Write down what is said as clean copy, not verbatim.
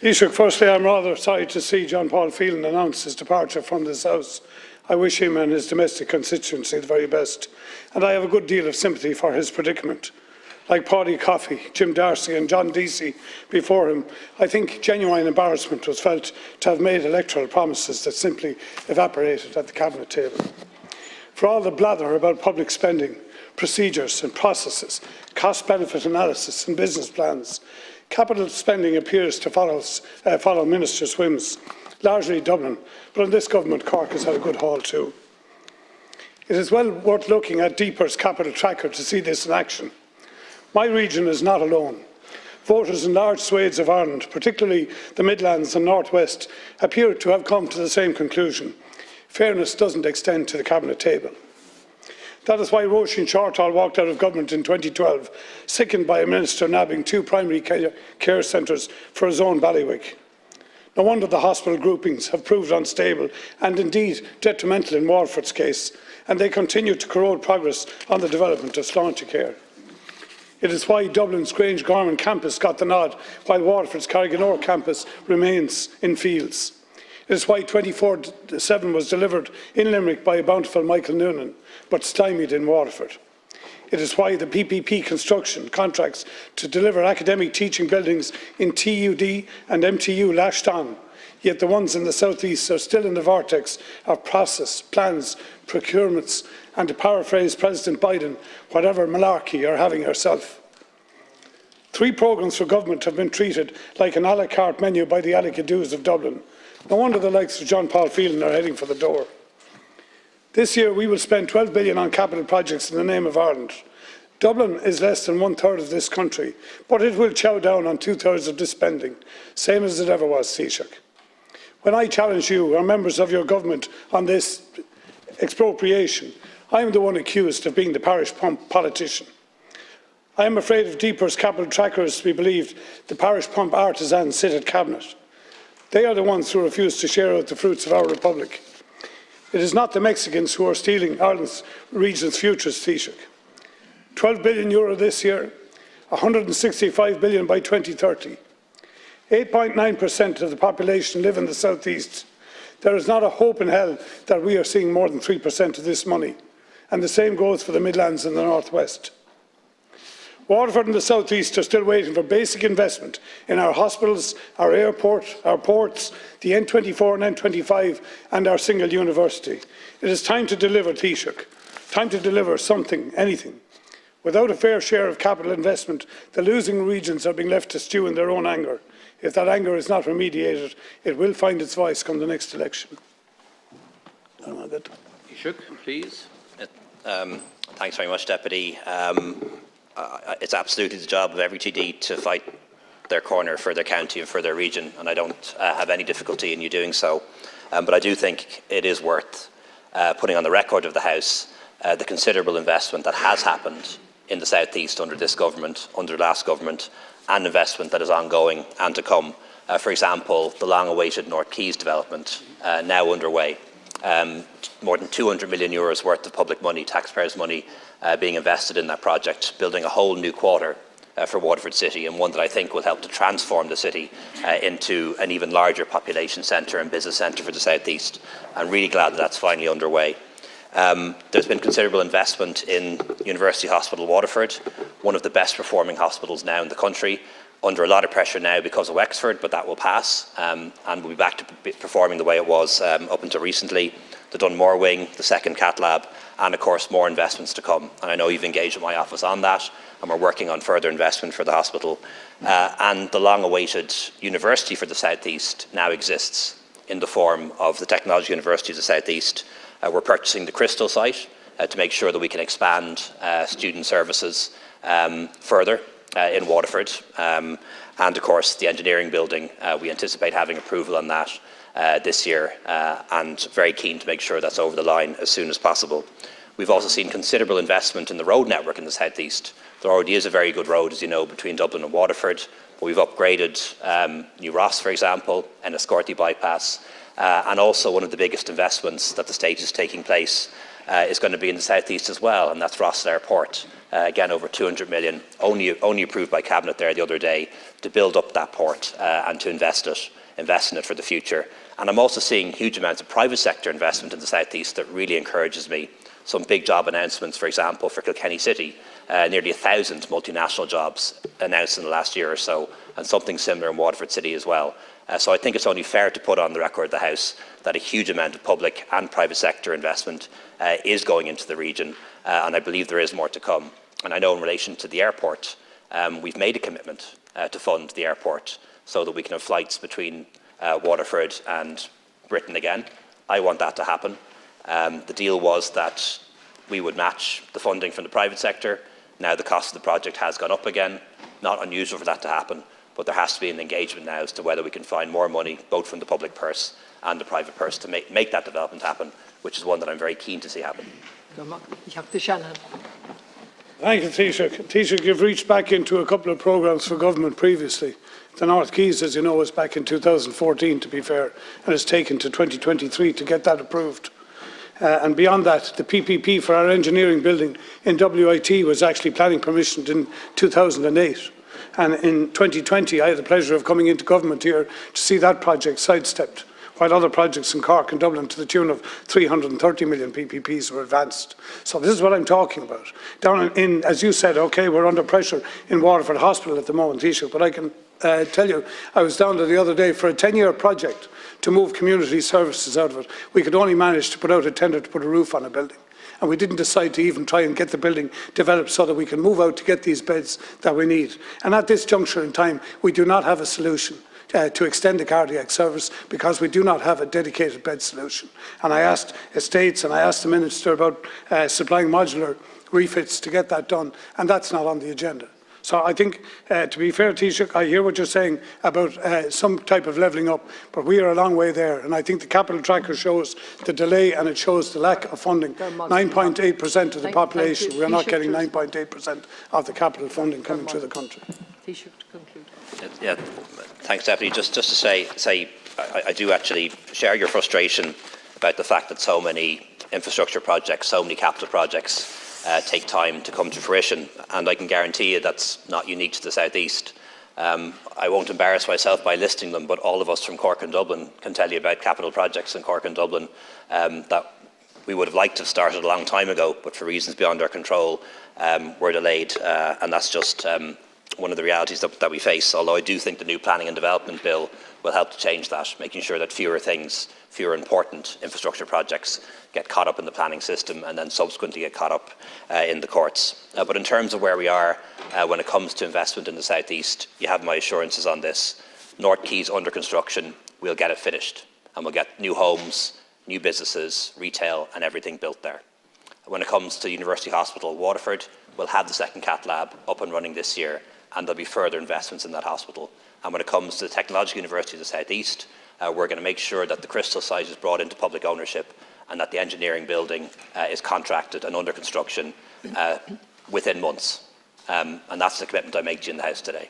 Taoiseach, firstly, I'm rather sorry to see John Paul Phelan announce his departure from this House. I wish him and his domestic constituency the very best, and I have a good deal of sympathy for his predicament. Like Paddy Coffey, Jim Darcy and John Deasy before him, I think genuine embarrassment was felt to have made electoral promises that simply evaporated at the Cabinet table. For all the blather about public spending, procedures and processes, cost-benefit analysis and business plans, capital spending appears to follow ministers' whims, largely Dublin, but in this government Cork has had a good haul too. It is well worth looking at Deeper's capital tracker to see this in action. My region is not alone. Voters in large swathes of Ireland, particularly the Midlands and North West, appear to have come to the same conclusion. Fairness doesn't extend to the Cabinet table. That is why Roisin Shortall walked out of government in 2012, sickened by a minister nabbing 2 primary care centres for his own bailiwick. No wonder the hospital groupings have proved unstable and indeed detrimental in Waterford's case, and they continue to corrode progress on the development of Sláintecare. It is why Dublin's Grange Gorman campus got the nod, while Waterford's Carriganore campus remains in fields. It is why 24/7 was delivered in Limerick by a bountiful Michael Noonan, but stymied in Waterford. It is why the PPP construction contracts to deliver academic teaching buildings in TUD and MTU lashed on, yet the ones in the South East are still in the vortex of process, plans, procurements, and to paraphrase President Biden, whatever malarkey you're having yourself. 3 programmes for government have been treated like an à la carte menu by the Allicadoos of Dublin. No wonder the likes of John Paul Phelan are heading for the door. This year we will spend 12 billion on capital projects in the name of Ireland. Dublin is less than 1/3 of this country, but it will chow down on 2/3 of this spending, same as it ever was, Taoiseach. When I challenge you, or members of your government, on this expropriation, I am the one accused of being the parish pump politician. I am afraid if Deeper's capital tracker is to be believed, the parish pump artisans sit at Cabinet. They are the ones who refuse to share out the fruits of our republic. It is not the Mexicans who are stealing Ireland's region's futures, Taoiseach. €12 billion this year, 165 billion by 2030. 8.9% of the population live in the South East. There is not a hope in hell that we are seeing more than 3% of this money, and the same goes for the Midlands and the North West. Waterford and the South East are still waiting for basic investment in our hospitals, our airport, our ports, the N24 and N25 and our single university. It is time to deliver, Taoiseach. Time to deliver something, anything. Without a fair share of capital investment, the losing regions are being left to stew in their own anger. If that anger is not remediated, it will find its voice come the next election. Taoiseach, please. Thanks very much, Deputy. It's absolutely the job of every TD to fight their corner for their county and for their region, and I don't have any difficulty in you doing so. But I do think it is worth putting on the record of the House the considerable investment that has happened in the South East under this government, under the last government, and investment that is ongoing and to come. For example, the long-awaited North Quays development, now underway. More than €200 million worth of public money, taxpayers' money, being invested in that project, building a whole new quarter for Waterford City, and one that I think will help to transform the city into an even larger population centre and business centre for the South East. I'm really glad that that's finally underway. There's been considerable investment in University Hospital Waterford, one of the best performing hospitals now in the country, under a lot of pressure now because of Wexford, but that will pass and we'll be back to performing the way it was up until recently. The Dunmore Wing, the second Cath Lab, and of course more investments to come. And I know you've engaged with my office on that, and we're working on further investment for the hospital. And the long-awaited university for the South East now exists in the form of the Technology University of the South East. We're purchasing the Crystal site to make sure that we can expand student services further in Waterford. And of course the engineering building, we anticipate having approval on that this year, and very keen to make sure that's over the line as soon as possible. We've also seen considerable investment in the road network in the South East. There already is a very good road, as you know, between Dublin and Waterford. But we've upgraded New Ross, for example, Enniscorthy bypass, and also one of the biggest investments that the state is taking place is going to be in the South East as well, and that's Ross Airport. Again, over 200 million, only approved by Cabinet there the other day, to build up that port and to invest in it for the future. And I'm also seeing huge amounts of private sector investment in the South East that really encourages me. Some big job announcements, for example, for Kilkenny City, nearly 1,000 multinational jobs announced in the last year or so, and something similar in Waterford City as well. So I think it's only fair to put on the record of the House that a huge amount of public and private sector investment is going into the region, and I believe there is more to come. And I know in relation to the airport, we've made a commitment to fund the airport so that we can have flights between Waterford and Britain again. I want that to happen. The deal was that we would match the funding from the private sector. Now the cost of the project has gone up again. Not unusual for that to happen, but there has to be an engagement now as to whether we can find more money, both from the public purse and the private purse, to make that development happen, which is one that I'm very keen to see happen. Shanahan. Thank you, Taoiseach. Taoiseach, you've reached back into a couple of programmes for government previously. The North Quays, as you know, was back in 2014, to be fair, and it's taken to 2023 to get that approved. And beyond that, the PPP for our engineering building in WIT was actually planning permissioned in 2008. And in 2020, I had the pleasure of coming into government here to see that project sidestepped, while other projects in Cork and Dublin to the tune of 330 million PPPs were advanced. So this is what I'm talking about. Down in, as you said, okay, we're under pressure in Waterford Hospital at the moment, Taoiseach, but I can tell you, I was down there the other day for a 10-year project to move community services out of it. We could only manage to put out a tender to put a roof on a building. And we didn't decide to even try and get the building developed so that we can move out to get these beds that we need. And at this juncture in time, we do not have a solution to extend the cardiac service because we do not have a dedicated bed solution. And I asked estates and I asked the Minister about supplying modular refits to get that done, and that's not on the agenda. So I think, to be fair, Taoiseach, I hear what you're saying about some type of levelling up, but we are a long way there. And I think the capital tracker shows the delay and it shows the lack of funding. 9.8% of the population, we are not getting 9.8% of the capital funding coming to the country. Taoiseach, to conclude. Yeah, thanks, Deputy. Just to say I do actually share your frustration about the fact that so many infrastructure projects, so many capital projects take time to come to fruition, and I can guarantee you that's not unique to the South East. I won't embarrass myself by listing them, but all of us from Cork and Dublin can tell you about capital projects in Cork and Dublin that we would have liked to have started a long time ago, but for reasons beyond our control were delayed, and that's just one of the realities that we face, although I do think the new Planning and Development Bill will help to change that, making sure that fewer important infrastructure projects get caught up in the planning system and then subsequently get caught up in the courts. But in terms of where we are when it comes to investment in the South East, you have my assurances on this. North Quays under construction, we'll get it finished, and we'll get new homes, new businesses, retail and everything built there. When it comes to University Hospital Waterford, we'll have the second cath lab up and running this year, and there'll be further investments in that hospital. And when it comes to the Technological University of the South East, we're going to make sure that the Crystal site is brought into public ownership and that the engineering building is contracted and under construction within months. And that's the commitment I make to you in the House today.